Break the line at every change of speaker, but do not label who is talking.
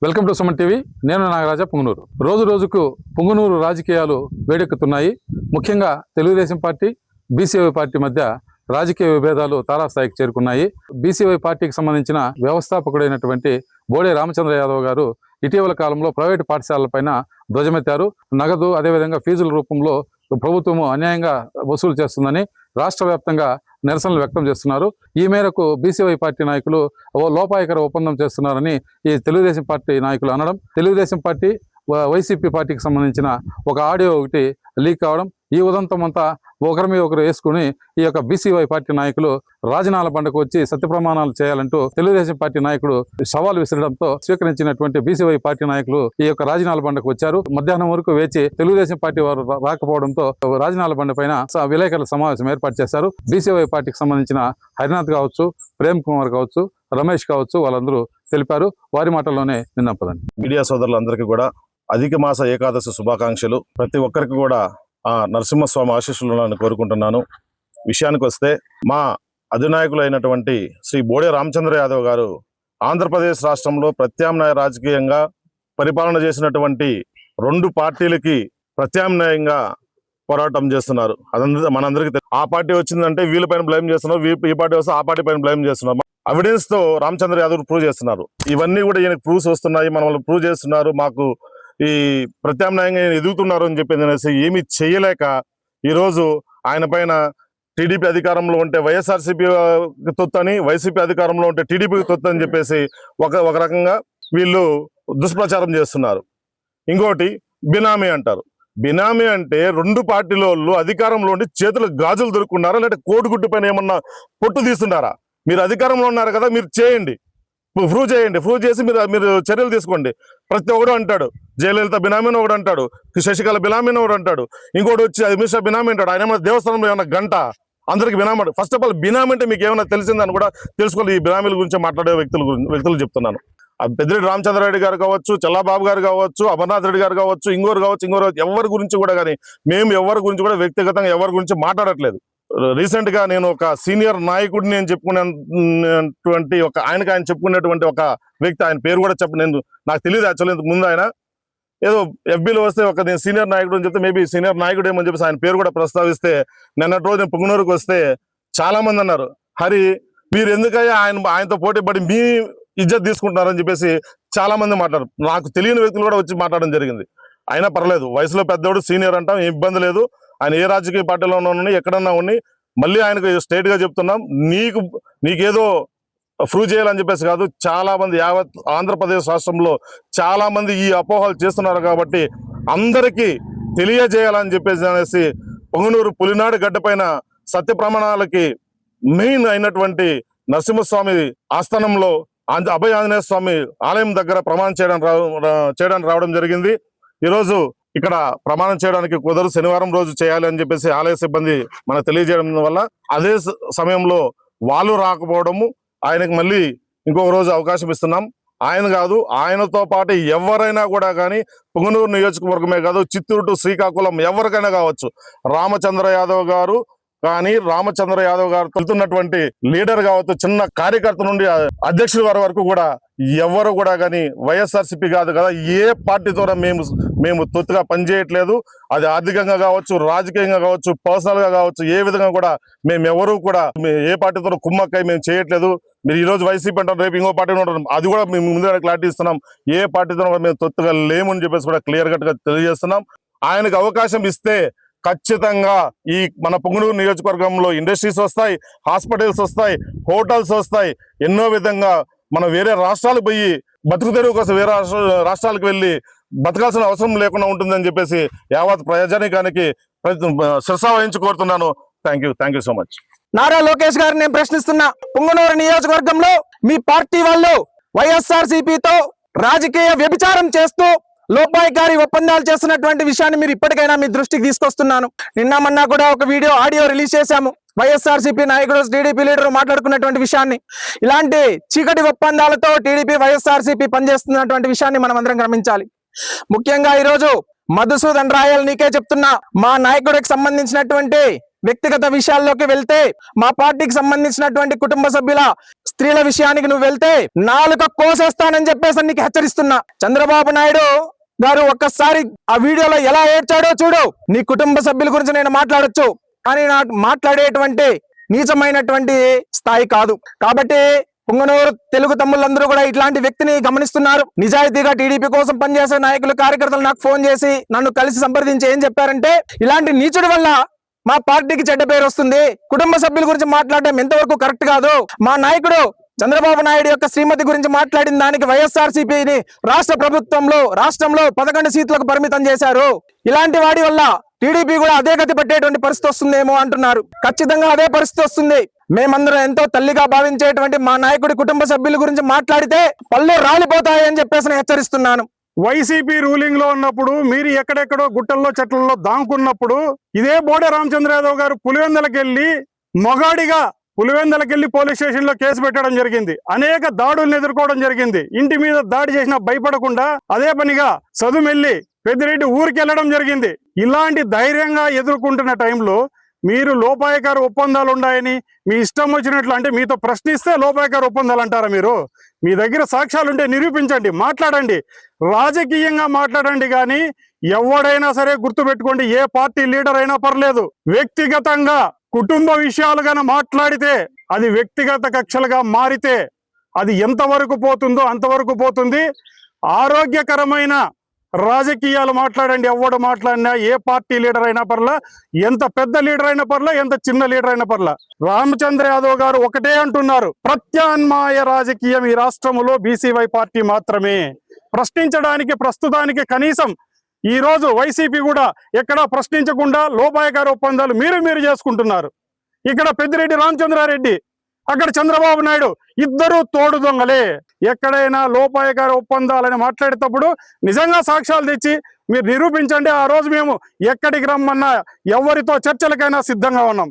Welcome to Suman TV. నేను నాగరాజ పుంగనూరు. రోజు రోజుకు పుంగనూరు రాజకీయాలు వేడెక్కుతున్నాయి. ముఖ్యంగా తెలుగుదేశం పార్టీ, బీసీవై పార్టీ మధ్య రాజకీయ విభేదాలు తారాస్థాయికి చేరుకున్నాయి. బీసీవై పార్టీకి సంబంధించిన వ్యవస్థాపకుడైనటువంటి బోడే రామచంద్ర యాదవ్ గారు ఇటీవల కాలంలో ప్రైవేటు పాఠశాలలపైన ధ్వజమెత్తారు. నగదు అదేవిధంగా ఫీజుల రూపంలో ప్రభుత్వము అన్యాయంగా వసూలు చేస్తుందని రాష్ట్ర వ్యాప్తంగా నిరసనలు వ్యక్తం చేస్తున్నారు. ఈ మేరకు బీసీవై పార్టీ నాయకులు లోపాయకర ఒప్పందం చేస్తున్నారని ఈ తెలుగుదేశం పార్టీ నాయకులు అనడం, తెలుగుదేశం పార్టీ వైసీపీ పార్టీకి సంబంధించిన ఒక ఆడియో ఒకటి లీక్ కావడం, ఈ ఉదంతం అంతా ఒకరి మీద ఒకరు వేసుకుని ఈ యొక్క బీసీవై పార్టీ నాయకులు రాజనాల బండకు వచ్చి సత్యప్రమాణాలు చేయాలంటూ తెలుగుదేశం పార్టీ నాయకుడు సవాల్ విసరడంతో స్వీకరించినటువంటి బీసీవై పార్టీ నాయకులు ఈ యొక్క రాజనాల బండకు వచ్చారు. మధ్యాహ్నం వరకు వేచి తెలుగుదేశం పార్టీ వారు రాకపోవడంతో రాజనాల బండ పైన విలేకరుల సమావేశం ఏర్పాటు చేశారు. బీసీవై పార్టీకి సంబంధించిన హరినాథ్ కావచ్చు, ప్రేమ్ కుమార్ కావచ్చు, రమేష్ కావచ్చు, వాళ్ళందరూ తెలిపారు. వారి మాటల్లోనే నిన్నపదండి.
మీడియా సోదరులందరికీ కూడా అధిక మాస ఏకాదశి శుభాకాంక్షలు. ప్రతి ఒక్కరికి కూడా ఆ నరసింహస్వామి ఆశీస్సులను కోరుకుంటున్నాను. విషయానికి వస్తే మా అధినాయకులైనటువంటి శ్రీ బోడే రామచంద్ర యాదవ్ గారు ఆంధ్రప్రదేశ్ రాష్ట్రంలో ప్రత్యామ్నాయ రాజకీయంగా పరిపాలన చేసినటువంటి 2 పార్టీలకి ప్రత్యామ్నాయంగా పోరాటం చేస్తున్నారు. మనందరికీ ఆ పార్టీ వచ్చిందంటే వీళ్ళపైన బ్లేమ్ చేస్తున్నారు, ఈ పార్టీ వస్తే ఆ పార్టీ పైన బ్లేమ్ చేస్తున్నారు. ఎవిడెన్స్ తో రామచంద్ర యాదవ్ ప్రూవ్ చేస్తున్నారు. ఇవన్నీ కూడా ఈయనకు ప్రూవ్స్ వస్తున్నాయి, మనం ప్రూవ్ చేస్తున్నారు, మాకు ఈ ప్రత్యామ్నాయంగా ఎదుగుతున్నారు అని చెప్పేది అనేసి ఏమీ చేయలేక ఈరోజు ఆయన పైన టీడీపీ అధికారంలో ఉంటే వైఎస్ఆర్సీపీ తొత్తని, వైసీపీ అధికారంలో ఉంటే టీడీపీకి తొత్తని చెప్పేసి ఒక రకంగా వీళ్ళు దుష్ప్రచారం చేస్తున్నారు. ఇంకోటి బినామీ అంటారు. బినామీ అంటే 2 పార్టీల వాళ్ళు అధికారంలో ఉండి చేతులు గాజులు దొరుకున్నారా, లేదంటే కోడిగుడ్డు పైన ఏమన్నా పొట్టు తీస్తున్నారా? మీరు అధికారంలో ఉన్నారు కదా, మీరు చేయండి, ప్రూవ్ చేయండి, ప్రూవ్ చేసి మీరు చర్యలు తీసుకోండి. ప్రతి ఒక్కడు అంటాడు, జయలలిత బినామీని ఒకడు అంటాడు, శశికళ బినామీని ఒకడు అంటాడు, ఇంకోటి వచ్చి అమిత్ షా బినామీ అంటాడు. ఆయన ఏమైనా దేవస్థానంలో ఏమైనా గంట అందరికి బినామీ? ఫస్ట్ ఆఫ్ ఆల్ బినామీ అంటే మీకు ఏమైనా తెలిసిందని కూడా తెలుసుకోవాలి. ఈ బినామీల గురించి మాట్లాడే వ్యక్తులు చెప్తున్నాను. పెద్దిరెడ్డి రామచంద్రారెడ్డి గారు కావచ్చు, చల్లాబాబు గారు కావచ్చు, అమర్నాథ్ రెడ్డి గారు కావచ్చు, ఇంకోరు కావచ్చు, ఎవరి గురించి కూడా కానీ మేము ఎవరి గురించి కూడా వ్యక్తిగతంగా ఎవరి గురించి మాట్లాడట్లేదు. రీసెంట్ గా నేను ఒక సీనియర్ నాయకుడిని నేను చెప్పుకునేటువంటి ఆయన చెప్పుకునేటువంటి ఒక వ్యక్తి, ఆయన పేరు కూడా నాకు తెలియదు యాక్చువల్లీ. ఇంతకు ముందు ఆయన ఏదో ఎఫ్బీలో వస్తే నేను సీనియర్ నాయకుడు అని చెప్తే మేబీ సీనియర్ నాయకుడు ఏమని చెప్పేసి ఆయన పేరు కూడా ప్రస్తావిస్తే, నిన్నటి రోజు నేను పుంగనూరుకు వస్తే చాలా మంది అన్నారు, హరి మీరు ఎందుకయ్యా ఆయనతో పోటీ పడి మీ ఇజ్జత్ తీసుకుంటున్నారని చెప్పేసి చాలా మంది మాట్లాడారు. నాకు తెలియని వ్యక్తులు కూడా వచ్చి మాట్లాడడం జరిగింది. అయినా పర్లేదు, వయసులో పెద్దోడు, సీనియర్ అంటాం, ఏం ఇబ్బంది లేదు. ఆయన ఏ రాజకీయ పార్టీలో ఉన్నా ఎక్కడన్నా ఉన్ని మళ్ళీ ఆయనకు స్ట్రైట్ గా చెప్తున్నాం, నీకేదో ప్రూవ్ చేయాలని చెప్పేసి కాదు. చాలా మంది యావత్ ఆంధ్రప్రదేశ్ రాష్ట్రంలో చాలా మంది ఈ అపోహలు చేస్తున్నారు కాబట్టి అందరికీ తెలియజేయాలని చెప్పేసి అనేసి పొంగనూరు పులినాడు గడ్డ పైన సత్య ప్రమాణాలకి మెయిన్ అయినటువంటి నరసింహస్వామి ఆస్థానంలో అభయ ఆంజనేయ స్వామి ఆలయం దగ్గర ప్రమాణం చేయడానికి రావడం జరిగింది. ఈరోజు ఇక్కడ ప్రమాణం చేయడానికి కుదరదు, శనివారం రోజు చేయాలి అని చెప్పేసి ఆలయ సిబ్బంది మనకు తెలియజేయడం వల్ల అదే సమయంలో వాళ్ళు రాకపోవడము, ఆయనకు మళ్ళీ ఇంకొక రోజు అవకాశం ఇస్తున్నాం. ఆయన కాదు, ఆయనతో పాటు ఎవరైనా కూడా కానీ పుంగనూరు నియోజకవర్గమే కాదు, చిత్తూరు టు శ్రీకాకుళం ఎవరికైనా కావచ్చు, రామచంద్ర యాదవ్ గారు కానీ రామచంద్ర యాదవ్ గారు వెళ్తున్నటువంటి లీడర్ కావచ్చు, చిన్న కార్యకర్త నుండి అధ్యక్షుల వారి వరకు కూడా ఎవరు కూడా కానీ వైఎస్ఆర్సీపీ కాదు కదా, ఏ పార్టీతో మేము తొత్తుగా పనిచేయట్లేదు. అది ఆర్థికంగా కావచ్చు, రాజకీయంగా కావచ్చు, పర్సనల్ గా కావచ్చు, ఏ విధంగా కూడా మేమెవరూ కూడా ఏ పార్టీతో కుమ్మక్కై మేము చేయట్లేదు. మీరు ఈ రోజు వైసీపీ అంటారు, రేపు ఇంకో పార్టీ ఉంటారు, అది కూడా మేము ముందుగా క్లారిటీ ఇస్తున్నాం. ఏ పార్టీతో మేము తొత్తుగా లేమని చెప్పేసి కూడా క్లియర్ కట్ గా తెలియజేస్తున్నాం. ఆయనకు అవకాశం ఇస్తే ఖచ్చితంగా ఈ మన పుంగనూరు నియోజకవర్గంలో ఇండస్ట్రీస్ వస్తాయి, హాస్పిటల్స్ వస్తాయి, హోటల్స్ వస్తాయి. ఎన్నో విధంగా మనం వేరే రాష్ట్రాలకు పోయి బతుకు తెరువు కోసం వేరే రాష్ట్రాలకు వెళ్ళి బతకాల్సిన అవసరం లేకుండా ఉంటుందని చెప్పేసి యావత్ ప్రజానికానికి శిరసా వహించి కోరుతున్నాను. Thank you so much.
Nara Lokesh గారిని నేను ప్రశ్నిస్తున్నా, పుంగనూరు నియోజకవర్గంలో మీ పార్టీ వాళ్ళు వైఎస్ఆర్సీపీతో రాజకీయ వ్యభిచారం చేస్తూ లోపాయికారి ఒప్పందాలు చేస్తున్నటువంటి విషయాన్ని మీరు ఇప్పటికైనా మీ దృష్టికి తీసుకొస్తున్నాను. నిన్న మొన్న కూడా ఒక ఆడియో రిలీజ్ చేశాము, వైఎస్ఆర్సీపీ నాయకుడు టీడీపీ లీడర్ మాట్లాడుకున్నటువంటి విషయాన్ని. ఇలాంటి చీకటి ఒప్పందాలతో టీడీపీ వైఎస్ఆర్సీపీ పనిచేస్తున్నటువంటి విషయాన్ని మనం అందరం గమనించాలి. ముఖ్యంగా ఈరోజు మధుసూదన్ రాయల్ నీకే చెప్తున్నా, మా నాయకుడికి సంబంధించినటువంటి వ్యక్తిగత విషయాల్లోకి వెళ్తే మా పార్టీకి సంబంధించినటువంటి కుటుంబ సభ్యుల స్త్రీల విషయానికి నువ్వు వెళ్తే నాలుక కోసేస్తానని చెప్పేసి నీకు హెచ్చరిస్తున్నా. చంద్రబాబు నాయుడు గారు ఒక్కసారి ఆ వీడియోలో ఎలా ఏడ్చాడో చూడు. నీ కుటుంబ సభ్యుల గురించి నేను మాట్లాడొచ్చు, కానీ నాకు మాట్లాడేటువంటి నీచమైనటువంటి స్థాయి కాదు. కాబట్టి పుంగనూరు తెలుగు తమ్ముళ్ళందరూ కూడా ఇట్లాంటి వ్యక్తిని గమనిస్తున్నారు. నిజాయితీగా టీడీపీ కోసం పనిచేసే నాయకులు కార్యకర్తలు నాకు ఫోన్ చేసి నన్ను కలిసి సంప్రదించి ఏం చెప్పారంటే, ఇలాంటి నీచుడి వల్ల మా పార్టీకి చెడ్డ పేరు వస్తుంది, కుటుంబ సభ్యుల గురించి మాట్లాడడం ఎంతవరకు కరెక్ట్ కాదు. మా నాయకుడు చంద్రబాబు నాయుడు యొక్క శ్రీమతి గురించి మాట్లాడిన దానికి వైఎస్ఆర్సీపీని రాష్ట్రంలో 11 సీట్లకు పరిమితం చేశారు. ఇలాంటి వాడి వల్ల టీడీపీ కూడా అదే గతి పట్టేటువంటి పరిస్థితి వస్తుందేమో అంటున్నారు. ఖచ్చితంగా అదే పరిస్థితి వస్తుంది. మేమందరం ఎంతో తల్లిగా భావించేటువంటి మా నాయకుడి కుటుంబ సభ్యుల గురించి మాట్లాడితే పళ్ళు రాలిపోతాయని చెప్పేసి నేను హెచ్చరిస్తున్నాను.
వైసీపీ రూలింగ్ లో ఉన్నప్పుడు మీరు ఎక్కడెక్కడో గుట్టల్లో చెట్లలో దాంకున్నప్పుడు ఇదే బోడే రామచంద్ర యాదవ్ గారు పులివెందలకెళ్లి మొగాడిగా పులివెందలకెళ్లి పోలీస్ స్టేషన్ లో కేసు పెట్టడం జరిగింది. అనేక దాడులను ఎదుర్కోవడం జరిగింది. ఇంటి మీద దాడి చేసినా భయపడకుండా అదే పనిగా చదుమెల్లి పెద్దిరెడ్డి ఊరికి వెళ్ళడం జరిగింది. ఇలాంటి ధైర్యంగా ఎదుర్కొంటున్న టైంలో మీరు లోపాయకార ఒప్పందాలు ఉన్నాయని మీ ఇష్టం వచ్చినట్లు అంటే మీతో ప్రశ్నిస్తే లోపాయకార ఒప్పందాలు అంటారా? మీరు మీ దగ్గర సాక్ష్యాలు ఉంటే నిరూపించండి, మాట్లాడండి, రాజకీయంగా మాట్లాడండి. కానీ ఎవడైనా సరే గుర్తుపెట్టుకోండి, ఏ పార్టీ లీడర్ అయినా పర్లేదు, వ్యక్తిగతంగా కుటుంబ విషయాలుగా మాట్లాడితే అది వ్యక్తిగత కక్షలుగా మారితే అది ఎంతవరకు పోతుందో అంతవరకు పోతుంది. ఆరోగ్యకరమైన రాజకీయాలు మాట్లాడండి. ఎవడు మాట్లాడినా, ఏ పార్టీ లీడర్ అయినా పర్లా, ఎంత పెద్ద లీడర్ అయినా పర్లా, ఎంత చిన్న లీడర్ అయినా పర్లా. రామచంద్ర యాదవ్ గారు ఒకటే అంటున్నారు, ప్రత్యామ్నాయ రాజకీయం ఈ రాష్ట్రంలో బీసీవై పార్టీ మాత్రమే. ప్రశ్నించడానికి ప్రస్తుతానికి కనీసం ఈ రోజు వైసీపీ కూడా ఎక్కడా ప్రశ్నించకుండా లోపాయకార ఒప్పందాలు మీరు చేసుకుంటున్నారు. ఇక్కడ పెద్దిరెడ్డి రామచంద్రారెడ్డి, అక్కడ చంద్రబాబు నాయుడు, ఇద్దరు తోడు దొంగలే. ఎక్కడైనా లోపాయకార ఒప్పందాలని మాట్లాడేటప్పుడు నిజంగా సాక్ష్యాలు తెచ్చి మీరు నిరూపించండి. ఆ రోజు మేము ఎక్కడికి రమ్మన్నా ఎవరితో చర్చలకైనా సిద్ధంగా ఉన్నాం.